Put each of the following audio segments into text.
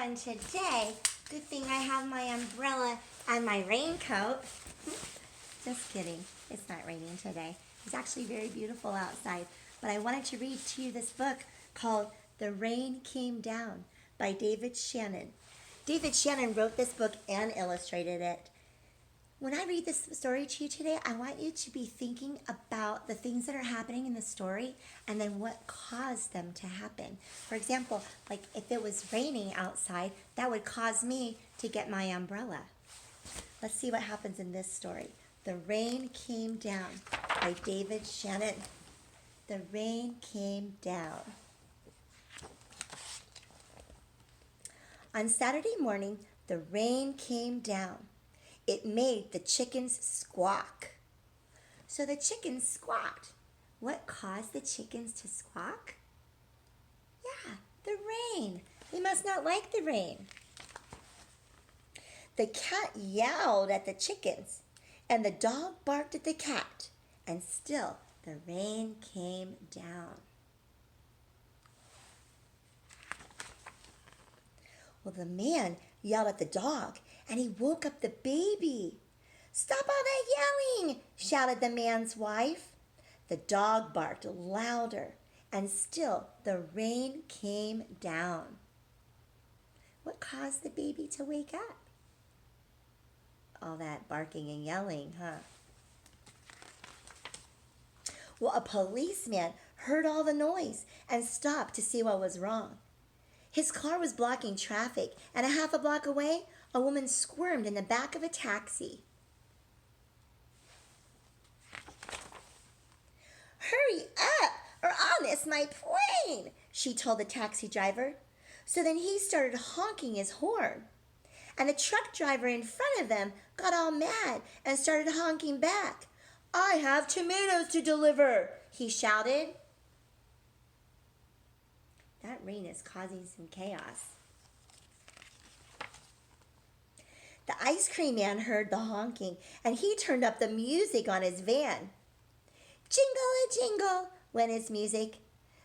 everyone. Today, good thing I have my umbrella and my raincoat. Just kidding. It's not raining today. It's actually very beautiful outside. But I wanted to read to you this book called The Rain Came Down by David Shannon. David Shannon wrote this book and illustrated it. When I read this story to you today, I want you to be thinking about the things that are happening in the story and then what caused them to happen. For example, like if it was raining outside, that would cause me to get my umbrella. Let's see what happens in this story. The Rain Came Down by David Shannon. The rain came down. On Saturday morning, the rain came down. It made the chickens squawk. So the chickens squawked. What caused the chickens to squawk? Yeah, the rain. They must not like the rain. The cat yowled at the chickens, and the dog barked at the cat, and still the rain came down. Well, the man yelled at the dog, and he woke up the baby. "Stop all that yelling!" shouted the man's wife. The dog barked louder, and still the rain came down. What caused the baby to wake up? All that barking and yelling, huh? Well, a policeman heard all the noise and stopped to see what was wrong. His car was blocking traffic, and a half a block away, a woman squirmed in the back of a taxi. "Hurry up, or I'll miss my plane," she told the taxi driver. So then he started honking his horn. And the truck driver in front of them got all mad and started honking back. "I have tomatoes to deliver," he shouted. That rain is causing some chaos. The ice cream man heard the honking, and he turned up the music on his van. Jingle-a-jingle went his music.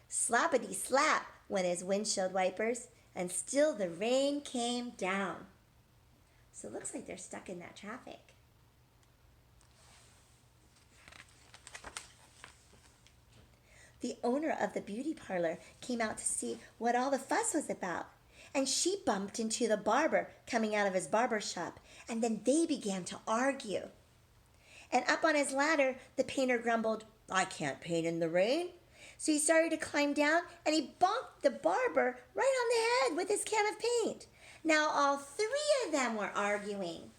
Slappity-slap went his windshield wipers, and still the rain came down. So it looks like they're stuck in that traffic. The owner of the beauty parlor came out to see what all the fuss was about, and she bumped into the barber coming out of his barber shop, and then they began to argue. And up on his ladder, the painter grumbled, "I can't paint in the rain." So he started to climb down, and he bonked the barber right on the head with his can of paint. Now all three of them were arguing.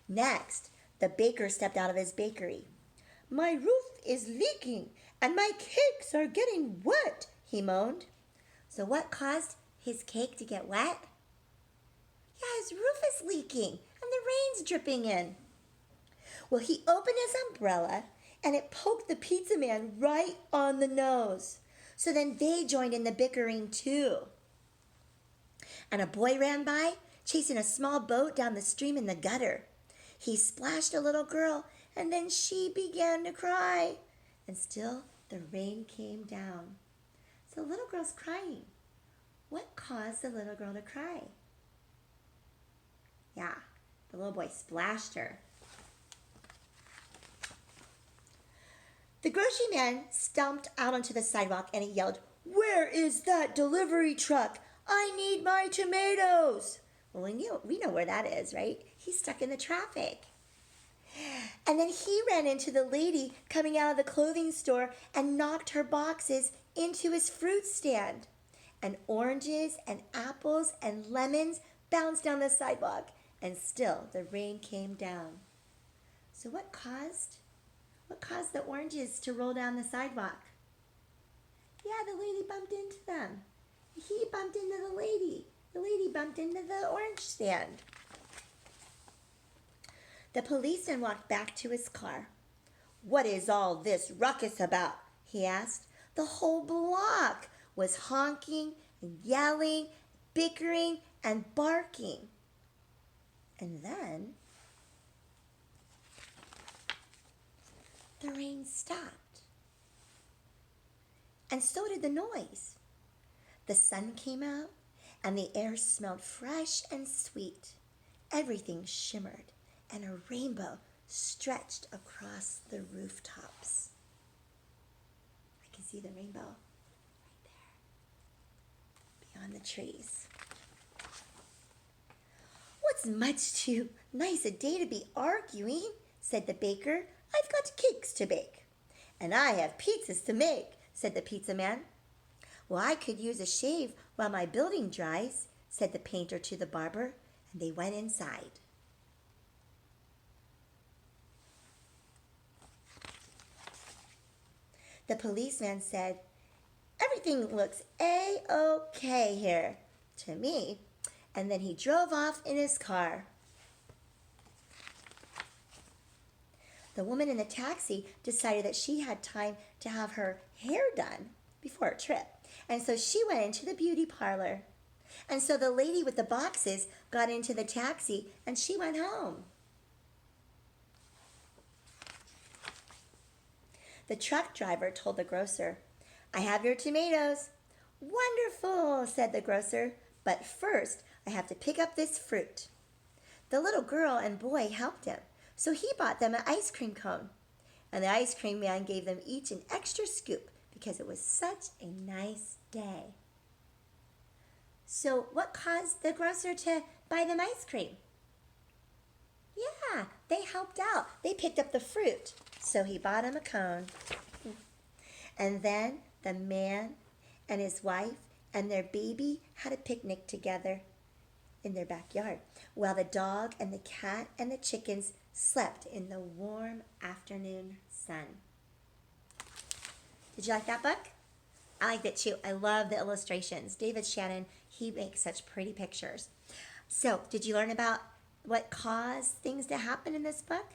Next, the baker stepped out of his bakery. "My roof is leaking, and my cakes are getting wet," he moaned. So what caused his cake to get wet? Yeah, his roof is leaking, and the rain's dripping in. Well, he opened his umbrella, and it poked the pizza man right on the nose. So then they joined in the bickering too. And a boy ran by, chasing a small boat down the stream in the gutter. He splashed a little girl, and then she began to cry. And still the rain came down. So the little girl's crying. What caused the little girl to cry? Yeah, the little boy splashed her. The grocery man stomped out onto the sidewalk and he yelled, "Where is that delivery truck? I need my tomatoes." Well, we know where that is, right? He's stuck in the traffic. And then he ran into the lady coming out of the clothing store and knocked her boxes into his fruit stand. And oranges and apples and lemons bounced down the sidewalk, and still the rain came down. So what caused the oranges to roll down the sidewalk? Yeah, the lady bumped into them. He bumped into the lady. The lady bumped into the orange stand. The policeman walked back to his car. "What is all this ruckus about?" he asked. The whole block was honking and yelling, bickering and barking. And then the rain stopped. and so did the noise. The sun came out, and the air smelled fresh and sweet. Everything shimmered, and a rainbow stretched across the rooftops. I can see the rainbow right there, beyond the trees. "What's much too nice a day to be arguing?" said the baker. "I've got cakes to bake." "And I have pizzas to make," said the pizza man. "Well, I could use a shave while my building dries," said the painter to the barber, and they went inside. The policeman said, "Everything looks A-OK here to me," and then he drove off in his car. The woman in the taxi decided that she had time to have her hair done before a trip, and so she went into the beauty parlor. And so the lady with the boxes got into the taxi, and she went home. The truck driver told the grocer, "I have your tomatoes." "Wonderful," said the grocer, "but first I have to pick up this fruit." The little girl and boy helped him, so he bought them an ice cream cone. And the ice cream man gave them each an extra scoop because it was such a nice day. So what caused the grocer to buy them ice cream? Yeah, they helped out. They picked up the fruit. So he bought him a cone. And then the man and his wife and their baby had a picnic together in their backyard, while the dog and the cat and the chickens slept in the warm afternoon sun. Did you like that book? I liked it too. I love the illustrations. David Shannon, he makes such pretty pictures. So, did you learn about what caused things to happen in this book?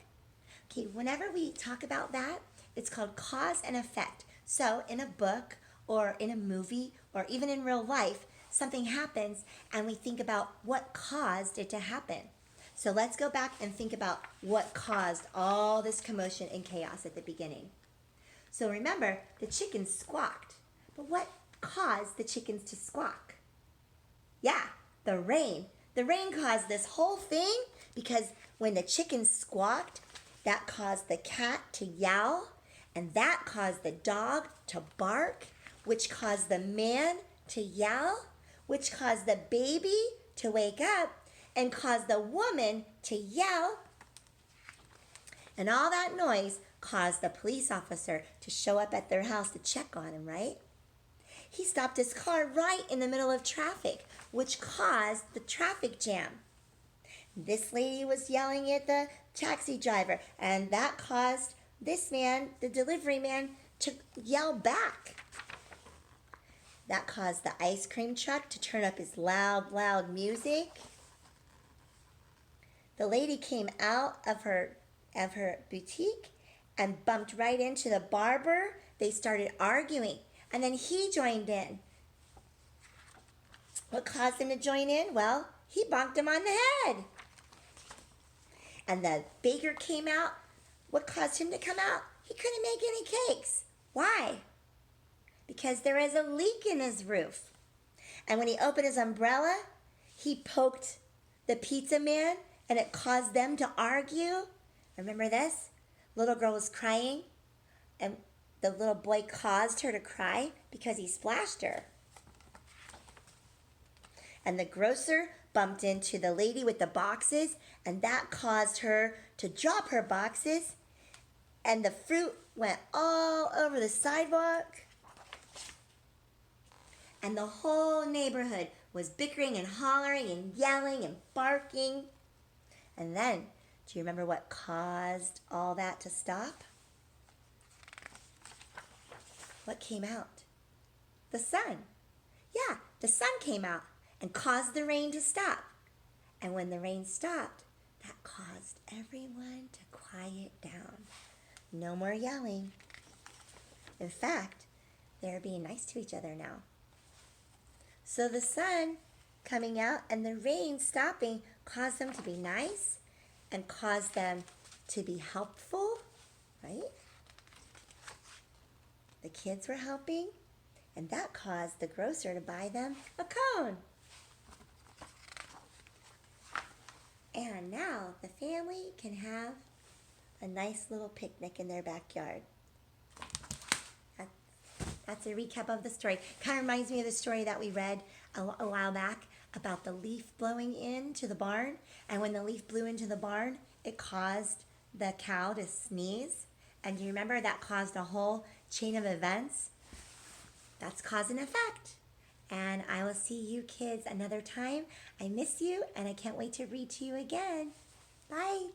Okay, whenever we talk about that, it's called cause and effect. So, in a book or in a movie or even in real life, something happens and we think about what caused it to happen. So let's go back and think about what caused all this commotion and chaos at the beginning. So remember, the chickens squawked. But what caused the chickens to squawk? Yeah, the rain. The rain caused this whole thing because when the chickens squawked, that caused the cat to yowl, and that caused the dog to bark, which caused the man to yell, which caused the baby to wake up, and caused the woman to yell. And all that noise caused the police officer to show up at their house to check on him, right? He stopped his car right in the middle of traffic, which caused the traffic jam. This lady was yelling at the taxi driver, and that caused this man, the delivery man, to yell back. That caused the ice cream truck to turn up his loud music. The lady came out of her boutique and bumped right into the barber. They started arguing, and then he joined in. What caused him to join in? Well, he bonked him on the head. And the baker came out. What caused him to come out? He couldn't make any cakes. Why? Because there is a leak in his roof. And when he opened his umbrella, he poked the pizza man, and it caused them to argue. Remember this? Little girl was crying, and the little boy caused her to cry because he splashed her. And the grocer bumped into the lady with the boxes, and that caused her to drop her boxes, and the fruit went all over the sidewalk. And the whole neighborhood was bickering and hollering and yelling and barking. And then, do you remember what caused all that to stop? What came out? The sun. Yeah, the sun came out and caused the rain to stop. And when the rain stopped, that caused everyone to quiet down. No more yelling. In fact, they're being nice to each other now. So the sun coming out and the rain stopping caused them to be nice and caused them to be helpful, right? The kids were helping. and that caused the grocer to buy them a cone. And now the family can have a nice little picnic in their backyard. That's a recap of the story. Kind of reminds me of the story that we read a while back about the leaf blowing into the barn. And when the leaf blew into the barn, it caused the cow to sneeze. And do you remember that caused a whole chain of events? That's cause and effect. And I will see you kids another time. I miss you, and I can't wait to read to you again. Bye.